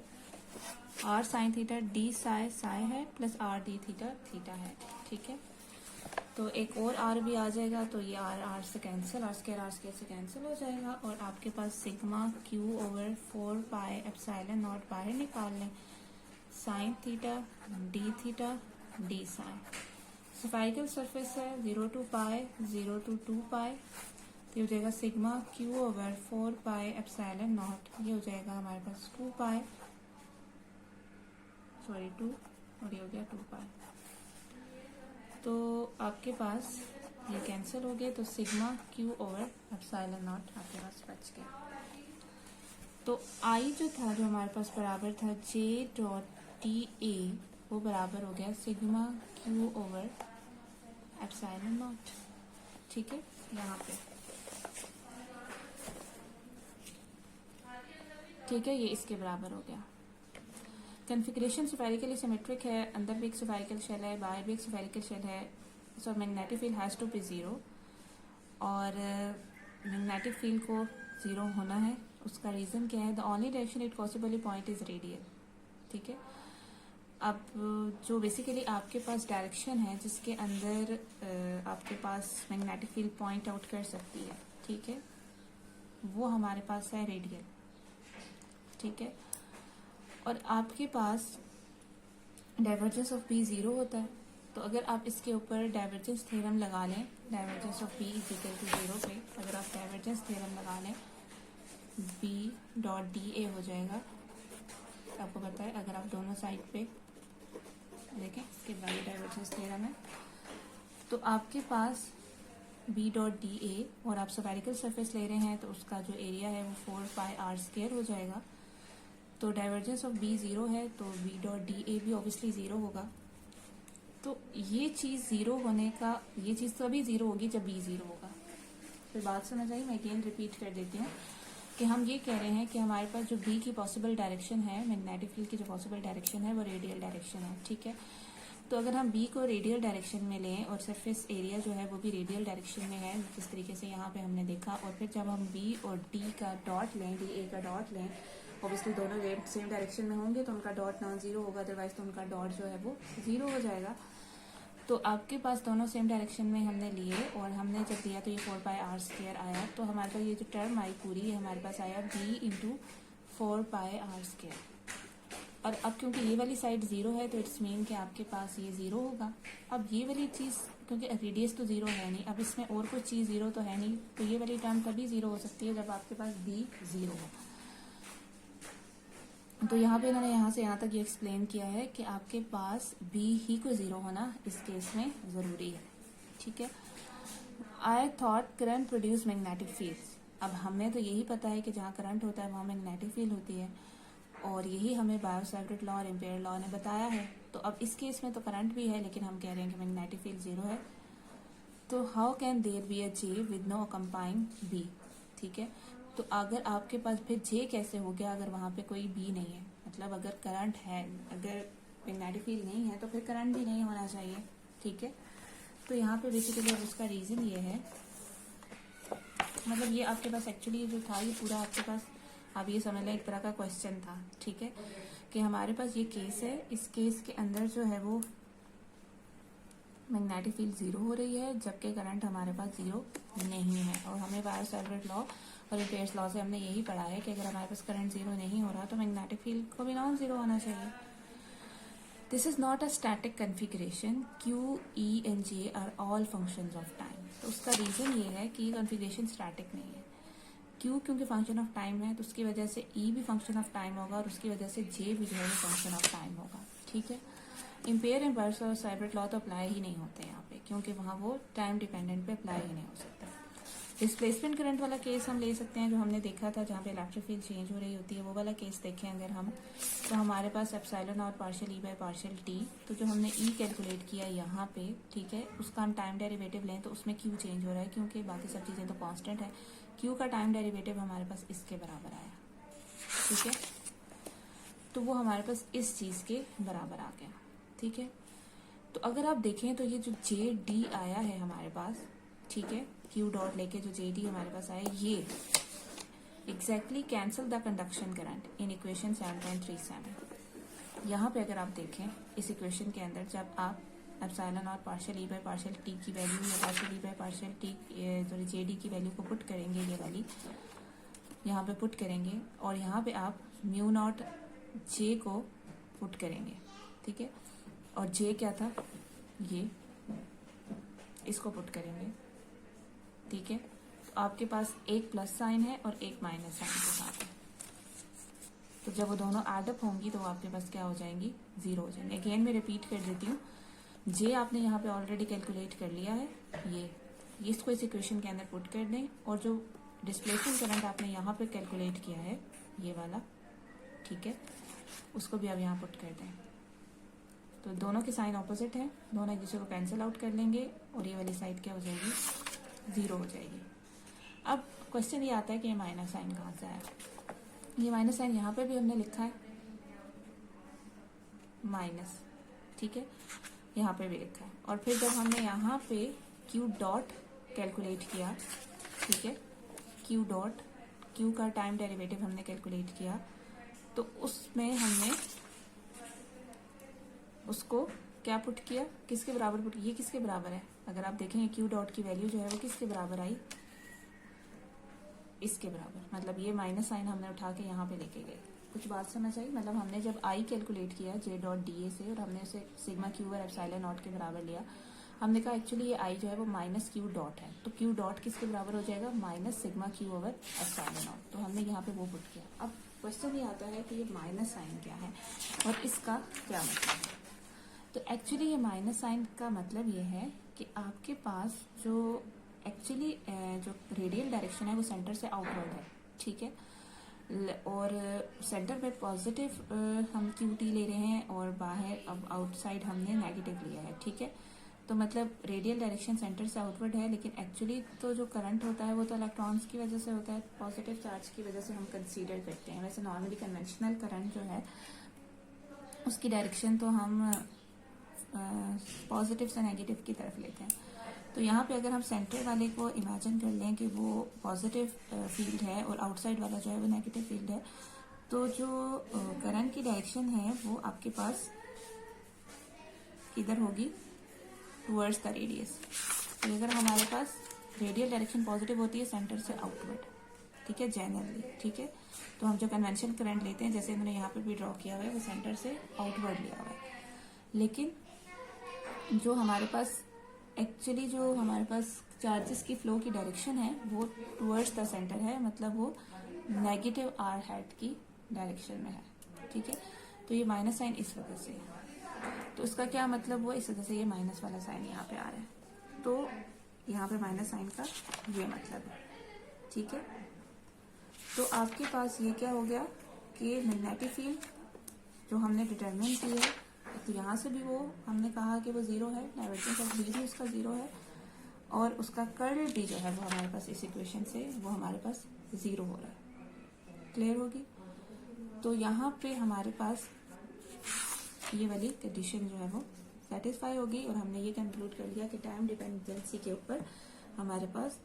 R sine theta D psi है प्लस आर डी थीटा है। ठीक है, तो एक और आर भी आ जाएगा, तो ये आर से कैंसिल, आर स्क्वायर से कैंसिल हो जाएगा, और आपके पास sigma Q over 4 pi epsilon naught बाहर निकाल लें, sine theta D sine. Spherical surface है 0 to पाई 0 to 2 पाई, तो ये हो जाएगा sigma Q over 4 pi epsilon not, ये हो जाएगा हमारे पास 2 पाई, सॉरी 2, और ये हो गया 2 पाई। तो आपके पास ये कैंसिल हो गए, तो sigma Q over epsilon not आपके पास बच गया। तो आई जो था, जो हमारे पास बराबर था जे डॉट टी ए, वो बराबर हो गया sigma Q over epsilon not. ठीक है, यहाँ पे ठीक है, ये इसके बराबर हो गया। कॉन्फ़िगरेशन स्फेरिकली सिमेट्रिक है, अंदर भी एक स्फेरिकल शेल है, बाहर भी एक स्फेरिकल शेल है, so magnetic field has to be zero, और मैग्नेटिक फील्ड को ज़ीरो होना है। उसका रीज़न क्या है? The only direction it possibly point is radial. ठीक है, अब जो बेसिकली आपके पास डायरेक्शन है जिसके अंदर आपके पास मैग्नेटिक फील्ड पॉइंट आउट कर सकती है, ठीक है, वो हमारे पास है रेडियल। ठीक है, और आपके पास डाइवर्जेंस ऑफ बी ज़ीरो होता है, तो अगर आप इसके ऊपर डाइवर्जेंस थ्योरम लगा लें, divergence of B is equal to zero पे अगर आप डाइवर्जेंस थ्योरम लगा लें, बी डॉट डी ए हो जाएगा। आपको पता है अगर आप दोनों साइड पे देखें, इसके बाद डाइवर्जेंस थ्योरम है, तो आपके पास बी डॉट डी ए, और आप स्फेरिकल सरफेस ले रहे हैं तो उसका जो एरिया है वो 4πr² हो जाएगा। तो डाइवर्जेंस ऑफ बी ज़ीरो है तो बी डॉट डी ए भी ऑब्वियसली ज़ीरो होगा। तो ये चीज़ ज़ीरो होने का, ये चीज़ तभी ज़ीरो होगी जब बी ज़ीरो होगा। फिर बात समझ आई? मैं अगेन रिपीट कर देती हूँ कि हम ये कह रहे हैं कि हमारे पास जो बी की पॉसिबल डायरेक्शन है, मैग्नेटिक फील्ड की जो पॉसिबल डायरेक्शन है वो रेडियल डायरेक्शन है। ठीक है, तो अगर हम बी को रेडियल डायरेक्शन में लें और सरफेस एरिया जो है वो भी रेडियल डायरेक्शन में है, जिस तरीके से यहाँ पे हमने देखा, और फिर जब हम बी और डी का डॉट लें, डी ए का डॉट लें, ऑब्वियसली दोनों सेम डायरेक्शन में होंगे तो उनका डॉट नॉन ज़ीरो होगा, अदरवाइज तो उनका डॉट जो है वो ज़ीरो हो जाएगा। तो आपके पास दोनों सेम डायरेक्शन में हमने लिए, और हमने जब लिया तो ये 4πr² आया, तो हमारे पास ये जो टर्म आई पूरी है हमारे पास आया b इंटू 4πr²। और अब क्योंकि ये वाली साइड ज़ीरो है तो इट्स मीन कि आपके पास ये ज़ीरो होगा। अब ये वाली चीज़, क्योंकि रेडियस तो ज़ीरो है नहीं, अब इसमें और कुछ चीज़ ज़ीरो तो है नहीं, तो ये वाली टर्म तभी ज़ीरो हो सकती है जब आपके पास b ज़ीरो हो। तो यहाँ पे इन्होंने यहाँ से यहाँ तक ये एक्सप्लेन किया है कि आपके पास बी ही को ज़ीरो होना इस केस में ज़रूरी है। ठीक है, I thought current produce magnetic fields. अब हमें तो यही पता है कि जहाँ करंट होता है वहाँ मैग्नेटिक फील्ड होती है, और यही हमें बायो-सैवर्ट लॉ और एम्पेयर लॉ ने बताया है। तो अब इस केस में तो करंट भी है, लेकिन हम कह रहे हैं कि मैग्नेटिक फील्ड ज़ीरो है। तो how can there be a J with no accompanying B? ठीक है, तो अगर आपके पास फिर जे कैसे हो गया अगर वहाँ पे कोई बी नहीं है? मतलब अगर करंट है, अगर मैग्नेटिक फील्ड नहीं है तो फिर करंट भी नहीं होना चाहिए। ठीक है, तो यहाँ पे बेसिकली अब उसका रीज़न ये है, मतलब ये आपके पास एक्चुअली जो था ये पूरा आपके पास, आप ये समझ लें एक तरह का क्वेश्चन था। ठीक है, कि हमारे पास ये केस है, इस केस के अंदर जो है वो मैग्नेटिक फील्ड ज़ीरो हो रही है जबकि करंट हमारे पास ज़ीरो नहीं है। और हमें बायो-सैवर्ट लॉ और एम्पेयर्स लॉ से हमने यही पढ़ा है कि अगर हमारे पास करंट ज़ीरो नहीं हो रहा तो मैग्नेटिक फील्ड को भी नॉन ज़ीरो होना चाहिए। This is not a static configuration, Q, E and J are all functions of time. तो उसका रीज़न ये है कि ये कन्फिग्रेशन स्टैटिक नहीं है। Q क्योंकि फंक्शन ऑफ टाइम है तो उसकी वजह से E भी फंक्शन ऑफ टाइम होगा, और उसकी वजह से J भी जो है फंक्शन ऑफ टाइम होगा। ठीक है, एम्पेयर एंड बायो-सैवर्ट लॉ तो अप्लाई ही नहीं होते यहाँ पे, क्योंकि वहाँ वो टाइम डिपेंडेंट पे अप्लाई ही नहीं हो सकता। डिस्प्लेसमेंट करंट वाला केस हम ले सकते हैं जो हमने देखा था, जहाँ पे इलेक्ट्रिक फील्ड चेंज हो रही होती है, वो वाला केस देखें अगर हम, तो हमारे पास एप्सिलॉन और partial E by partial T। तो जो हमने E कैलकुलेट किया यहाँ पे, ठीक है, उसका हम टाइम डेरिवेटिव लें तो उसमें Q चेंज हो रहा है, क्योंकि बाकी सब चीज़ें तो कांस्टेंट है। Q का टाइम डेरिवेटिव हमारे पास इसके बराबर आया। ठीक है, तो वो हमारे पास इस चीज़ के बराबर आ गया। ठीक है, तो अगर आप देखें तो ये जो JD आया है हमारे पास, ठीक है, Q डॉट लेके जो JD हमारे पास आया, ये exactly cancel the conduction current in equation 7.37। यहाँ पे अगर आप देखें इस इक्वेशन के अंदर, जब आप एप्सिलॉन और partial E by partial T की वैल्यू या partial E by partial T sorry JD की वैल्यू को पुट करेंगे, ये वाली यहाँ पे पुट करेंगे, और यहाँ पे आप म्यू नॉट J को पुट करेंगे। ठीक है, और J क्या था, ये इसको पुट करेंगे। ठीक है, तो आपके पास एक प्लस साइन है और एक माइनस साइन के साथ है, तो जब वो दोनों एडअप होंगी तो आपके पास क्या हो जाएंगी, ज़ीरो हो जाएंगे। अगेन मैं रिपीट कर देती हूँ, जे आपने यहाँ पे ऑलरेडी कैलकुलेट कर लिया है, ये इसको इस इक्वेशन के अंदर पुट कर दें, और जो डिस्प्लेसमेंट करंट आपने यहाँ पे कैलकुलेट किया है ये वाला, ठीक है, उसको भी आप यहाँ पुट कर दें। तो दोनों के साइन ऑपोजिट हैं, दोनों एक दूसरे को कैंसिल आउट कर लेंगे, और ये वाली साइड क्या हो जाएगी, ज़ीरो हो जाएगी। अब क्वेश्चन ये आता है कि ये माइनस साइन कहाँ से आया। ये माइनस साइन यहाँ पे भी हमने लिखा है माइनस, ठीक है, यहाँ पे भी लिखा है। और फिर जब हमने यहाँ पे क्यू डॉट कैलकुलेट किया, ठीक है, क्यू डॉट, क्यू का टाइम डेरिवेटिव हमने कैलकुलेट किया, तो उसमें हमने उसको क्या पुट किया, किसके बराबर पुट, ये किसके बराबर है, अगर आप देखेंगे क्यू डॉट की वैल्यू जो है वो किसके बराबर आई, इसके बराबर। मतलब ये माइनस साइन हमने उठा के यहाँ पे लेके गए। कुछ बात समझ आई? मतलब हमने जब आई कैलकुलेट किया जे डॉट डी ए से, और हमने उसे सिग्मा क्यू और एप्सिलॉन नॉट के बराबर लिया, हमने कहा एक्चुअली ये आई जो है वो माइनस क्यू डॉट है, तो क्यू डॉट किसके बराबर हो जाएगा, minus sigma Q over epsilon not. तो हमने यहाँ पे वो पुट किया। अब क्वेश्चन ये आता है कि ये माइनस साइन क्या है और इसका क्या मतलब है। तो एक्चुअली ये माइनस साइन का मतलब ये है कि आपके पास जो एक्चुअली जो रेडियल डायरेक्शन है वो सेंटर से आउटवर्ड है, ठीक है, और सेंटर में पॉजिटिव हम क्यू टी ले रहे हैं और बाहर अब आउटसाइड हमने नेगेटिव लिया है, ठीक है। तो मतलब रेडियल डायरेक्शन सेंटर से आउटवर्ड है, लेकिन एक्चुअली तो जो करंट होता है वो तो इलेक्ट्रॉन्स की वजह से होता है, पॉजिटिव चार्ज की वजह से हम कंसीडर करते हैं। वैसे नॉर्मली कन्वेंशनल करंट जो है उसकी डायरेक्शन तो हम पॉजिटिव से नेगेटिव की तरफ लेते हैं। तो यहाँ पे अगर हम सेंटर वाले को इमेजिन कर लें कि वो पॉजिटिव फील्ड है और आउटसाइड वाला जो है वो नेगेटिव फील्ड है, तो जो करंट की डायरेक्शन है वो आपके पास किधर होगी, टुवर्ड्स द रेडियस। तो अगर हमारे पास रेडियल डायरेक्शन पॉजिटिव होती है सेंटर से आउटवर्ड, ठीक है, जनरली, ठीक है, तो हम जो कन्वेंशन करंट लेते हैं, जैसे मैंने यहाँ पे भी ड्रॉ किया हुआ है, वो सेंटर से आउटवर्ड लिया हुआ है। लेकिन जो हमारे पास एक्चुअली जो हमारे पास चार्जेस की फ्लो की डायरेक्शन है वो टुवर्ड्स द सेंटर है, मतलब वो नेगेटिव आर हैट की डायरेक्शन में है, ठीक है। तो ये माइनस साइन इस वजह से है। तो इसका क्या मतलब हुआ, इस वजह से ये माइनस वाला साइन यहाँ पे आ रहा है। तो यहाँ पे माइनस साइन का ये मतलब है, ठीक है। तो आपके पास ये क्या हो गया कि मैग्नेटिक फील्ड जो हमने डिटरमिन की है, तो यहाँ से भी वो हमने कहा कि वो जीरो है, डाइवर्जेंस ऑफ बी भी उसका जीरो है, और उसका कर्ल भी जो है वो हमारे पास इस इक्वेशन से वो हमारे पास जीरो हो रहा है। क्लियर होगी? तो यहाँ पे हमारे पास ये वाली कंडीशन जो है वो सेटिस्फाई होगी, और हमने ये कंक्लूड कर लिया कि टाइम डिपेंडेंसी के ऊपर हमारे पास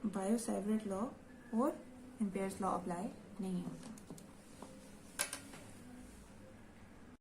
बायो-सैवर्ट लॉ और एम्पियर्स लॉ अप्लाई नहीं होता।